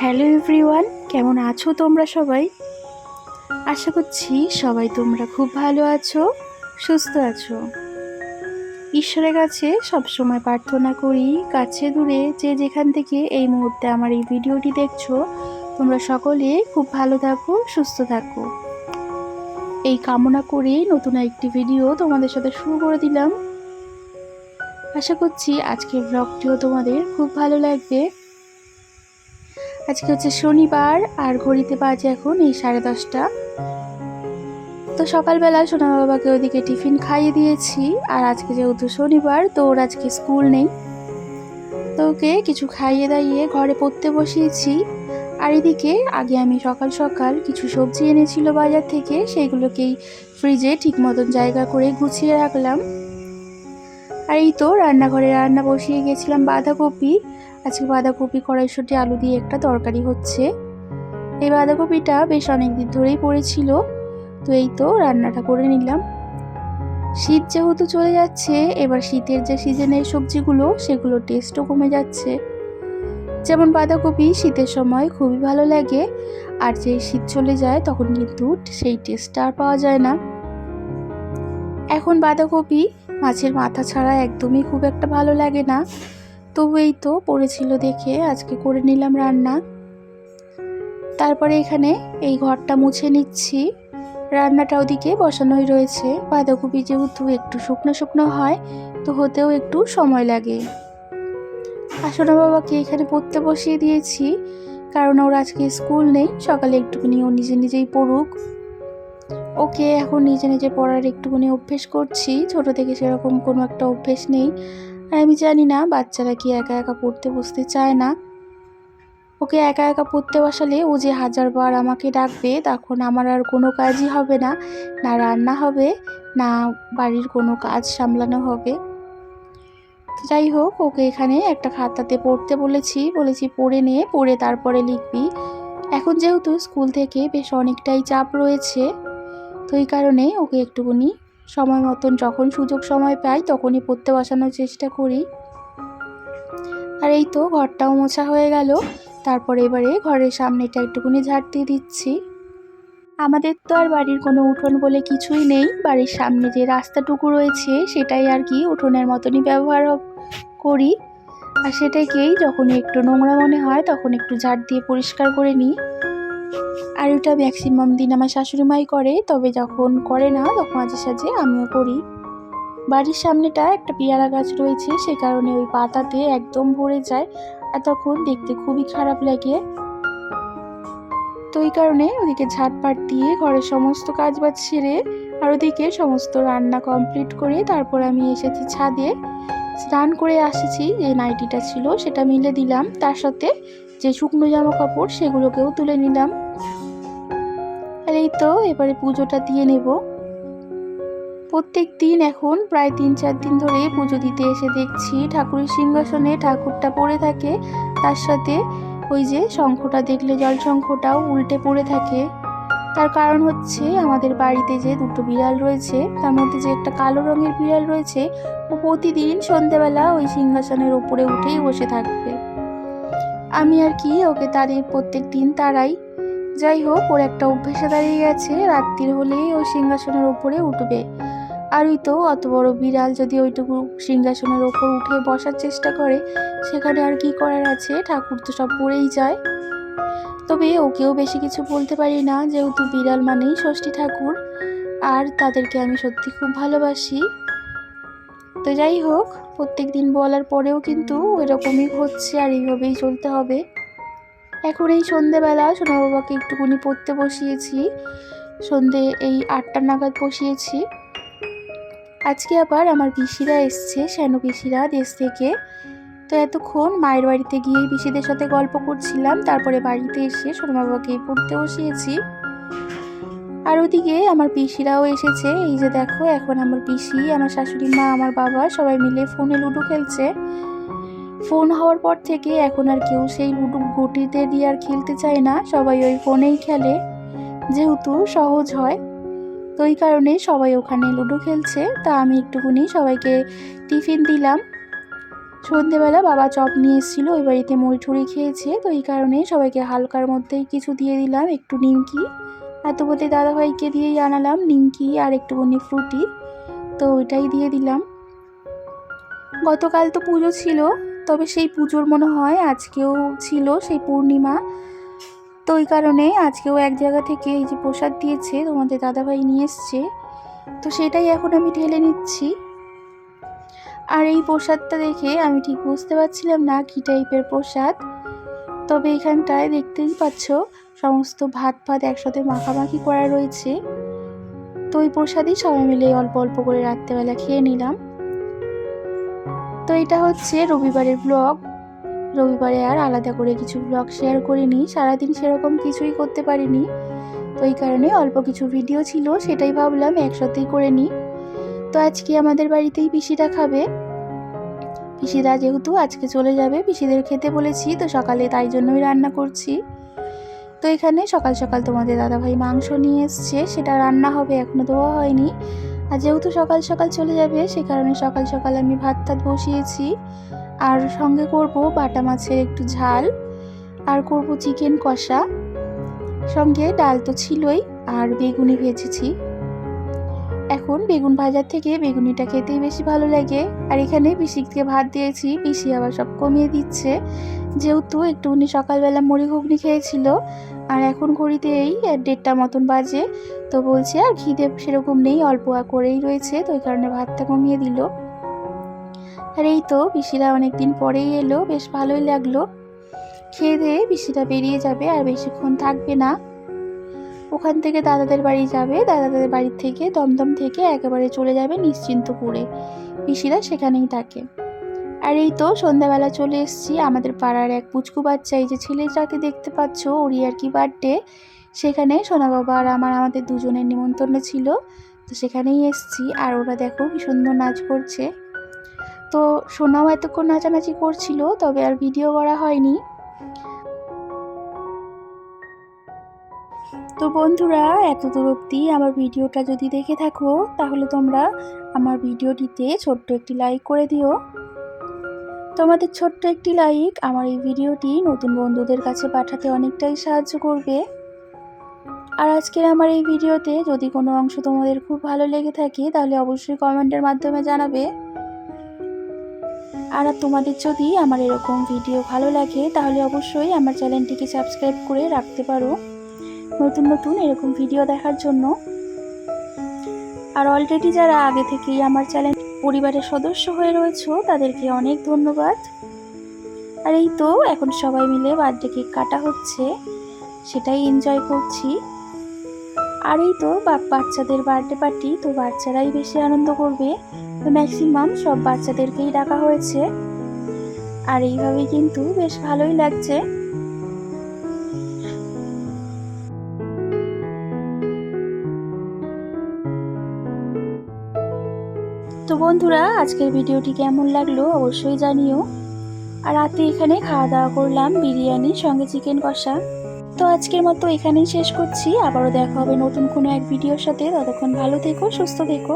Hello everyone, কেমন আছো তোমরা সবাই? আশা করছি সবাই তোমরা খুব ভালো আছো, সুস্থ আছো। ঈশ্বরের কাছে সবসময় প্রার্থনা করি, কাছে দূরে যে যেখান থেকে এই মুহূর্তে আমার এই ভিডিওটি দেখছো, তোমরা সকলে খুব ভালো থাকো, সুস্থ থাকো। এই কামনা করে নতুন একটি ভিডিও তোমাদের সাথে শুরু করে দিলাম। আশা করছি আজকের ব্লগটিও তোমাদের খুব ভালো লাগবে। আজকে হচ্ছে শনিবার আর ঘড়িতে বাজে এখন এই 10:30। তো সকালবেলা সোনা বাবাকে ওদিকে টিফিন খাইয়ে দিয়েছি। আর আজকে যেহেতু শনিবার তো ওর আজকে স্কুল নেই, তো ওকে কিছু খাইয়ে দাইয়ে ঘরে পড়তে বসিয়েছি। আর এদিকে আগে আমি সকাল সকাল কিছু সবজি এনেছিল বাজার থেকে, সেইগুলোকেই ফ্রিজে ঠিক মতন জায়গা করে গুছিয়ে রাখলাম। আর এই তো রান্নাঘরে রান্না বসিয়ে গেছিলাম বাঁধাকপি। আজকে বাঁধাকপি কড়াইশুঁটি আলু দিয়ে একটা তরকারি হচ্ছে। এই বাঁধাকপিটা বেশ অনেকদিন ধরেই পড়েছিল, তো এই তো রান্নাটা করে নিলাম। শীত যেহেতু চলে যাচ্ছে, এবার শীতের যে সিজনের সবজিগুলো সেগুলো টেস্টও কমে যাচ্ছে। যেমন বাঁধাকপি শীতের সময় খুবই ভালো লাগে, আর যে শীত চলে যায় তখন কিন্তু সেই টেস্টটা আর পাওয়া যায় না। এখন বাঁধাকপি মাছের মাথা ছাড়া একদমই খুব একটা ভালো লাগে না, তবু এই তো পড়েছিল দেখে আজকে করে নিলাম রান্না। তারপরে এখানে এই ঘরটা মুছে নিচ্ছি। রান্নাটা ওদিকে বসানোই রয়েছে। বাঁধাকপি যেহেতু একটু শুকনো শুকনো হয়, তো হতেও একটু সময় লাগে। আসনা বাবাকে এখানে পড়তে বসিয়ে দিয়েছি, কারণ ওর আজকে স্কুল নেই। সকালে একটুখানি ও নিজে নিজেই পড়ুক। ওকে এখন নিজে নিজে পড়ার একটুখানি অভ্যেস করছি। ছোট থেকে সেরকম কোনো একটা অভ্যেস নেই। আর আমি জানি না বাচ্চারা কি একা একা পড়তে বসতে চায় না। ওকে একা একা পড়তে বসালে ও যে 1000বার আমাকে ডাকবে, তখন আমার আর কোনো কাজই হবে না, না রান্না হবে, না বাড়ির কোনো কাজ সামলানো হবে। যাই হোক, ওকে এখানে একটা খাতাতে পড়তে বলেছি পড়ে নে, পড়ে তারপরে লিখবি। এখন যেহেতু স্কুল থেকে বেশ অনেকটাই চাপ রয়েছে, তো এই কারণে ওকে একটুখানি সময় মতন যখন সুযোগ সময় পাই তখনই পড়তে বসানোর চেষ্টা করি। আর এই তো ঘরটাও মোছা হয়ে গেল। তারপরে এবারে ঘরের সামনেটা একটুখানি ঝাড় দিয়ে দিচ্ছি। আমাদের তো আর বাড়ির কোনো উঠোন বলে কিছুই নেই। বাড়ির সামনে যে রাস্তাটুকু রয়েছে সেটাই আর কি উঠোনের মতনই ব্যবহার করি। আর সেটাকেই যখন একটু নোংরা মনে হয় তখন একটু ঝাড় দিয়ে পরিষ্কার করে নিই। আর ওটা ম্যাক্সিমাম দিন আমার শাশুড়ি মাই করে, তবে যখন করে না তখন মাঝে সাঝে আমিও করি। বাড়ির সামনেটা একটা পেয়ারা গাছ রয়েছে, সে কারণে ওই পাতাতে একদম ভরে যায়, আর তখন দেখতে খুবই খারাপ লাগে। তো এই কারণে ওদিকে ঝাঁটপাট দিয়ে ঘরের সমস্ত কাজ বাজ সেরে আর ওদিকে সমস্ত রান্না কমপ্লিট করে তারপর আমি এসেছি ছাদে। স্নান করে আসেছি, যে নাইটিটা ছিল সেটা মিলে দিলাম, তার সাথে যে শুকনো জামা কাপড় সেগুলোকেও তুলে নিলাম। আর এই তো এবারে পুজোটা দিয়ে নেব। প্রত্যেক দিন এখন প্রায় 3-4 দিন ধরে পুজো দিতে এসে দেখছি ঠাকুরের সিংহাসনে ঠাকুরটা পড়ে থাকে, তার সাথে ওই যে শঙ্খটা দেখলে জল শঙ্খটাও উল্টে পড়ে থাকে। তার কারণ হচ্ছে আমাদের বাড়িতে যে দুটো বিড়াল রয়েছে, তার মধ্যে যে একটা কালো রঙের বিড়াল রয়েছে, ও প্রতিদিন সন্ধ্যেবেলা ওই সিংহাসনের ওপরে উঠেই বসে থাকবে। আমি আর কি ওকে প্রত্যেক দিন তাড়াই। যাই হোক, ওর একটা অভ্যেসে দাঁড়িয়ে গেছে, রাত্রির হলেই ও সিংহাসনের ওপরে উঠবে। আর ওই তো অত বড় বিড়াল যদি ওইটুকু সিংহাসনের ওপর উঠে বসার চেষ্টা করে, সেখানে আর কি করার আছে, ঠাকুর তো সব পড়েই যায়। তবে ওকেও বেশি কিছু বলতে পারি না, যেহেতু বিড়াল মানেই ষষ্ঠী ঠাকুর, আর তাদেরকে আমি সত্যি খুব ভালোবাসি। তো যাই হোক, প্রত্যেক দিন বলার পরেও কিন্তু ওইরকমই হচ্ছে, আর এইভাবেই চলতে হবে। এখন এই সন্ধেবেলা সোনা বাবাকে একটুখানি পড়তে বসিয়েছি। সন্ধে এই 8টা নাগাদ বসিয়েছি। আজকে আবার আমার পিসিরা এসছে, শ্যানু পিসিরা দেশ থেকে। তো এতক্ষণ মায়ের বাড়িতে গিয়েই পিসিদের সাথে গল্প করছিলাম, তারপরে বাড়িতে এসে সোনা বাবাকে পড়তে বসিয়েছি। আর ওদিকে আমার পিসিরাও এসেছে। এই যে দেখো, এখন আমার পিসি, আমার শাশুড়ি মা, আমার বাবা সবাই মিলে ফোনে লুডো খেলছে। ফোন হওয়ার পর থেকে এখন আর কেউ সেই লুডো গুটিতে দিয়ে আর খেলতে চায় না, সবাই ওই ফোনেই খেলে, যেহেতু সহজ হয়। তো এই কারণে সবাই ওখানে লুডো খেলছে। তা আমি একটুখানি সবাইকে টিফিন দিলাম। সন্ধেবেলা বাবা চপ নিয়ে এসেছিল, ওই বাড়িতে মুড়ি ঠুড়ি খেয়েছে, তো এই কারণে সবাইকে হালকার মধ্যেই কিছু দিয়ে দিলাম, একটু নিমকি। আর তোমাদের দাদাভাইকে দিয়েই আনালাম নিমকি আর একটুখানি ফ্রুটি, তো ওইটাই দিয়ে দিলাম। গতকাল তো পুজো ছিল, তবে সেই পুজোর মনে হয় আজকেও ছিল সেই পূর্ণিমা, তো ওই কারণে আজকেও এক জায়গা থেকে এই যে প্রসাদ দিয়েছে তোমাদের দাদাভাই নিয়ে এসছে, তো সেটাই এখন আমি ঢেলে নিচ্ছি। আর এই প্রসাদটা দেখে আমি ঠিক বুঝতে পারছিলাম না কী টাইপের প্রসাদ, তবে এখানটায় দেখতেই পাচ্ছ সমস্ত ভাত একসাথে মাখামাখি করা রয়েছে, তো ওই প্রসাদই সবাই মিলে অল্প অল্প করে রাত্রেবেলা খেয়ে নিলাম। তো এটা হচ্ছে রবিবারের ব্লগ। রবিবারে আর আলাদা করে কিছু ব্লগ শেয়ার করিনি, সারাদিন সেরকম কিছুই করতে পারিনি, তো এই কারণে অল্প কিছু ভিডিও ছিল, সেটাই ভাবলাম একসাথেই করে নিই। তো আজকে আমাদের বাড়িতেই পিসিরা খাবে, পিসিরা যেহেতু আজকে চলে যাবে, পিসিদের খেতে বলেছি, তো সকালে তাই জন্যই রান্না করছি। তো এখানে সকাল সকাল তোমাদের দাদাভাই মাংস নিয়ে এসছে, সেটা রান্না হবে, এখনও ধোয়া হয়নি। আর যেহেতু সকাল সকাল চলে যাবে সে কারণে সকাল সকাল আমি ভাত বসিয়েছি, আর সঙ্গে করব বাটা মাছের একটু ঝাল, আর করব চিকেন কষা, সঙ্গে ডাল তো ছিলই, আর বেগুনি ভেজেছি। এখন বেগুন ভাজার থেকে বেগুনিটা খেতেই বেশি ভালো লাগে। আর এখানে পিসিকে ভাত দিয়েছি, পিসি আবার সব কমিয়ে দিচ্ছে, যেহেতু একটুখানি সকালবেলা মুড়ি ঘুগনি খেয়েছিল, আর এখন ঘড়িতে এই 1:30 মতন বাজে, তো বলছে আর খিদে সেরকম নেই, অল্প করেই রয়েছে, তো ওই কারণে ভাতটা কমিয়ে দিল। আর এই তো পিসিরা অনেকদিন পরেই এলো, বেশ ভালোই লাগলো। খেয়ে দিয়ে পিসিরা বেরিয়ে যাবে, আর বেশিক্ষণ থাকবে না, ওখান থেকে দাদাদের বাড়ি যাবে, দাদাদের বাড়ি থেকে দমদম থেকে একেবারে চলে যাবে নিশ্চিন্তপুরে, পিসিরা সেখানেই থাকে। আর এই তো সন্ধ্যাবেলা চলে এসেছি আমাদের পাড়ার এক পুচকু বাচ্চা, এই যে ছেলেটাকে দেখতে পাচ্ছ, ওরই আর কি বার্থডে, সেখানে সোনা বাবা আর আমাদের দুজনের নিমন্ত্রণ ছিল, তো সেখানেই এসেছি। আর ওরা দেখো কি সুন্দর নাচ করছে, তো সোনাও এতক্ষণ নাচানাচি করছিল, তবে আর ভিডিও করা হয়নি। তো বন্ধুরা, এত দূর অবধি আমার ভিডিওটা যদি দেখে থাকো, তাহলে তোমরা আমার ভিডিওটিতে ছোট্ট একটি লাইক করে দিও। তোমাদের ছোট্ট একটি লাইক আমার এই ভিডিওটি নতুন বন্ধুদের কাছে পাঠাতে অনেকটাই সাহায্য করবে। আর আজকের আমার এই ভিডিওতে যদি কোনো অংশ তোমাদের খুব ভালো লেগে থাকে, তাহলে অবশ্যই কমেন্টের মাধ্যমে জানাবে। আর তোমাদের যদি আমার এরকম ভিডিও ভালো লাগে, তাহলে অবশ্যই আমার চ্যানেলটিকে সাবস্ক্রাইব করে রাখতে পারো নতুন নতুন এরকম ভিডিও দেখার জন্য। আর অলরেডি যারা আগে থেকেই আমার চ্যানেল পরিবারের সদস্য হয়ে রয়েছো, তাদেরকে অনেক ধন্যবাদ। আর এই তো এখন সবাই মিলে বার্থডে কেক কাটা হচ্ছে, সেটাই এনজয় করছি। আর এই তো বাচ্চাদের বার্থডে পার্টি, তো বাচ্চারাই বেশি আনন্দ করবে, তো ম্যাক্সিমাম সব বাচ্চাদেরকেই ডাকা হয়েছে। আর এইভাবে কিন্তু বেশ ভালোই লাগছে। তো বন্ধুরা, আজকের ভিডিওটি কেমন লাগলো অবশ্যই জানিও। আর রাতে এখানে খাওয়া দাওয়া করলাম বিরিয়ানি সঙ্গে চিকেন কষা। তো আজকের মতো এখানেই শেষ করছি, আবারও দেখা হবে নতুন কোনো এক ভিডিওর সাথে। ততক্ষণ ভালো থেকো, সুস্থ থেকো।